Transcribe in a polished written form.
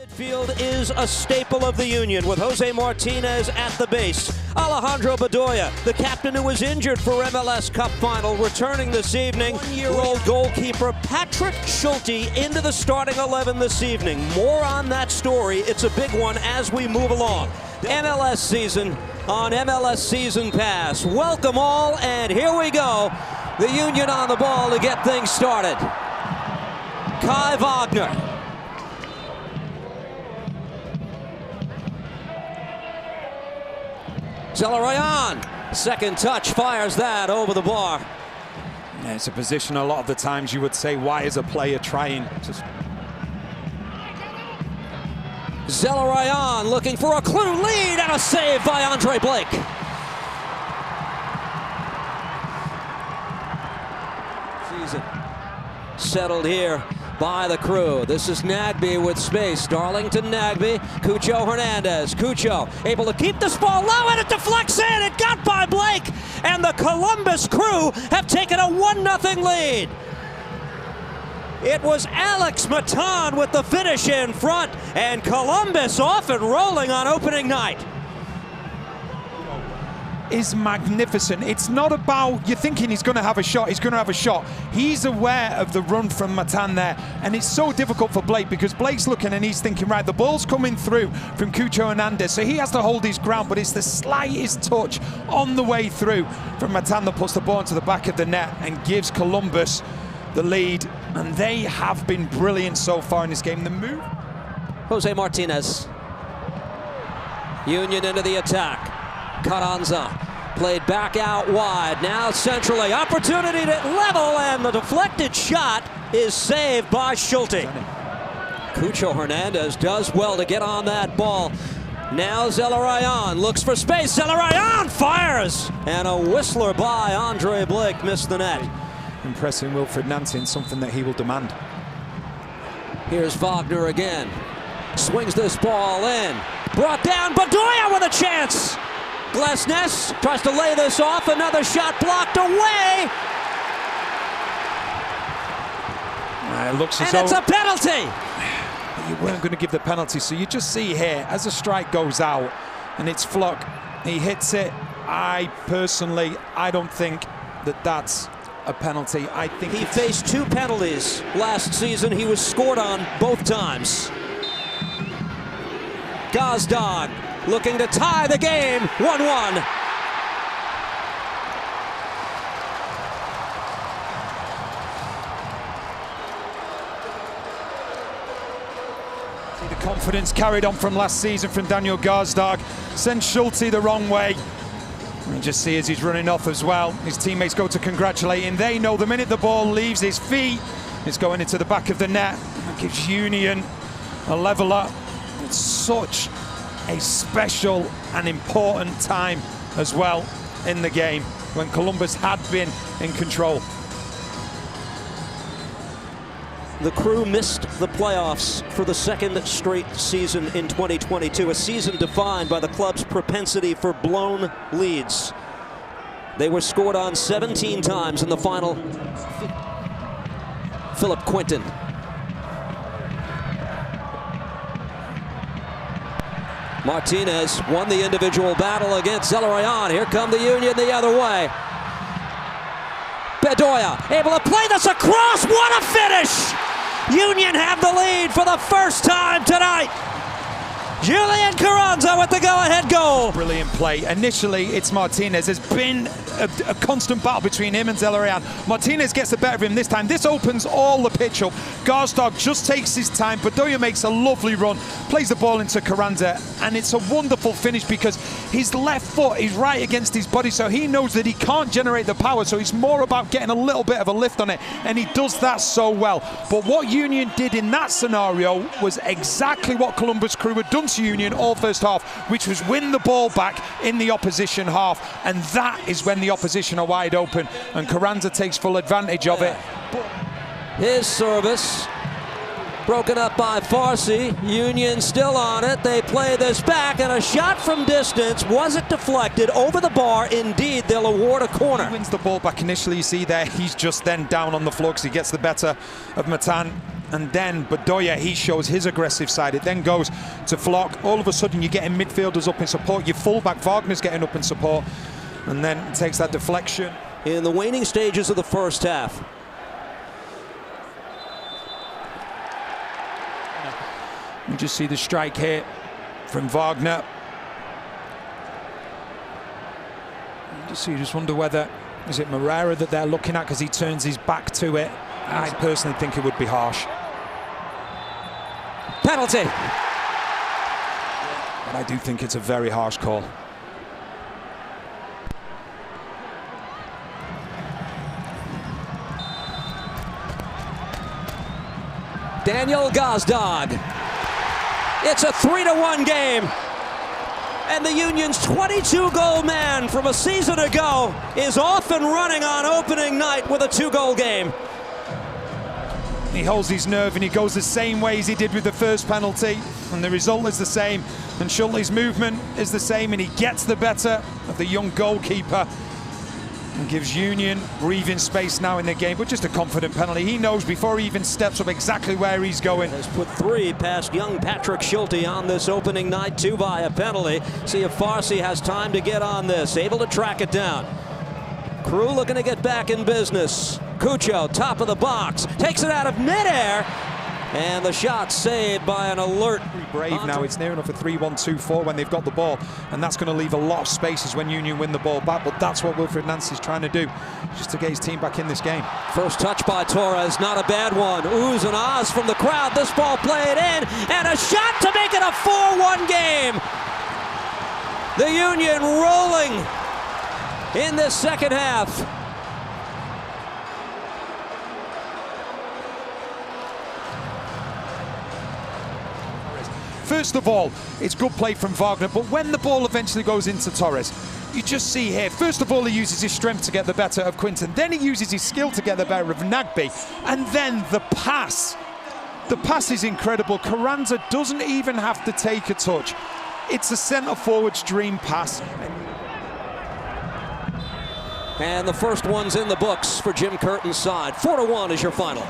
Midfield is a staple of the Union with Jose Martinez at the base. Alejandro Bedoya, the captain who was injured for MLS Cup final, returning this evening. One-year-old goalkeeper Patrick Schulte into the starting 11 this evening. More on that story. It's a big one as we move along. MLS season on MLS Season Pass. Welcome all, and here we go. The Union on the ball to get things started. Kai Wagner. Zelarayan, second touch, fires that over the bar. Yeah, it's a position a lot of the times you would say, why is a player trying to... Zelarayan looking for a clue lead and a save by Andre Blake. Season settled here by the Crew. This is Nagbe with space. Darlington Nagbe, Cucho Hernandez. Cucho able to keep this ball low and it deflects in. It got by Blake, and the Columbus Crew have taken a 1-0 lead. It was Alex Matan with the finish in front, and Columbus off and rolling on opening night. Is magnificent. It's not about you're thinking he's going to have a shot. He's going to have a shot. He's aware of the run from Matan there, and it's so difficult for Blake because Blake's looking and he's thinking, right, the ball's coming through from Cucho Hernandez, so he has to hold his ground, but it's the slightest touch on the way through from Matan that puts the ball into the back of the net and gives Columbus the lead, and they have been brilliant so far in this game. The move. Jose Martinez. Union into the attack. Carranza played back out wide, now centrally, opportunity to level, and the deflected shot is saved by Schulte. Cucho Hernandez does well to get on that ball. Now Zelarayan looks for space, Zelarayan fires, and a whistler by Andre Blake missed the net. Impressing Wilfried Nancy in something that he will demand. Here's Wagner again, swings this ball in, brought down, Bedoya with a chance. Glesnes tries to lay this off, another shot blocked away. It looks as and it's a penalty. You weren't going to give the penalty, so you just see here, as the strike goes out, and it's Flock, he hits it. I don't think that that's a penalty. I think he faced 2 penalties last season. He was scored on both times. Gazdag looking to tie the game, 1-1. See the confidence carried on from last season from Daniel Gazdag. Sends Schulte the wrong way. And you just see as he's running off as well, his teammates go to congratulate him. They know the minute the ball leaves his feet, it's going into the back of the net. That gives Union a leveler. It's such a special and important time as well in the game when Columbus had been in control. The Crew missed the playoffs for the 2nd straight season in 2022, a season defined by the club's propensity for blown leads. They were scored on 17 times in the final. Philip Quinton. Martinez won the individual battle against Zelarayan. Here come the Union the other way. Bedoya able to play this across. What a finish! Union have the lead for the first time tonight. Julian Carranza with the go-ahead goal. Brilliant play. Initially, it's Martinez. There's been a constant battle between him and Zelarayan. Martinez gets the better of him this time. This opens all the pitch up. Gazdag just takes his time. Bedoya makes a lovely run, plays the ball into Carranza, and it's a wonderful finish because his left foot is right against his body, so he knows that he can't generate the power, so it's more about getting a little bit of a lift on it, and he does that so well. But what Union did in that scenario was exactly what Columbus Crew had done to Union all first half, which was win the ball back in the opposition half, and that is when the opposition are wide open, and Carranza takes full advantage of it. His service broken up by Farsi. Union still on it. They play this back, and a shot from distance. Was it deflected over the bar? Indeed, they'll award a corner. He wins the ball back initially. You see there, he's just then down on the floor because he gets the better of Matan. and then Bedoya, he shows his aggressive side. It then goes to Flock. All of a sudden, you're getting midfielders up in support. Your fullback, Wagner's getting up in support, and then takes that deflection. In the waning stages of the first half. You just see the strike here from Wagner. You just wonder whether, is it Moreira that they're looking at because he turns his back to it? I personally think it would be harsh. Penalty. But I do think it's a very harsh call. Daniel Gazdag. It's a 3-1 game. And the Union's 22-goal man from a season ago is off and running on opening night with a 2-goal game. He holds his nerve and he goes the same way as he did with the first penalty, and the result is the same, and Schulte's movement is the same, and he gets the better of the young goalkeeper and gives Union breathing space now in the game, but just a confident penalty. He knows before he even steps up exactly where he's going. Has put 3 past young Patrick Schulte on this opening night, 2 by a penalty. See if Farsi has time to get on this, able to track it down. Crew looking to get back in business. Cucho, top of the box, takes it out of midair, and the shot saved by an alert. Brave now, it's near enough a 3-1-2-4 when they've got the ball, and that's going to leave a lot of spaces when Union win the ball back, but that's what Wilfried Nancy's trying to do, just to get his team back in this game. First touch by Torres, not a bad one. Oohs and ahs from the crowd, this ball played in, and a shot to make it a 4-1 game. The Union rolling in this second half. First of all, it's good play from Wagner, but when the ball eventually goes into Torres, you just see here, first of all, he uses his strength to get the better of Quinton, then he uses his skill to get the better of Nagbe, and then the pass. The pass is incredible. Carranza doesn't even have to take a touch. It's a centre-forward's dream pass. And the first one's in the books for Jim Curtin's side. 4-1 is your final.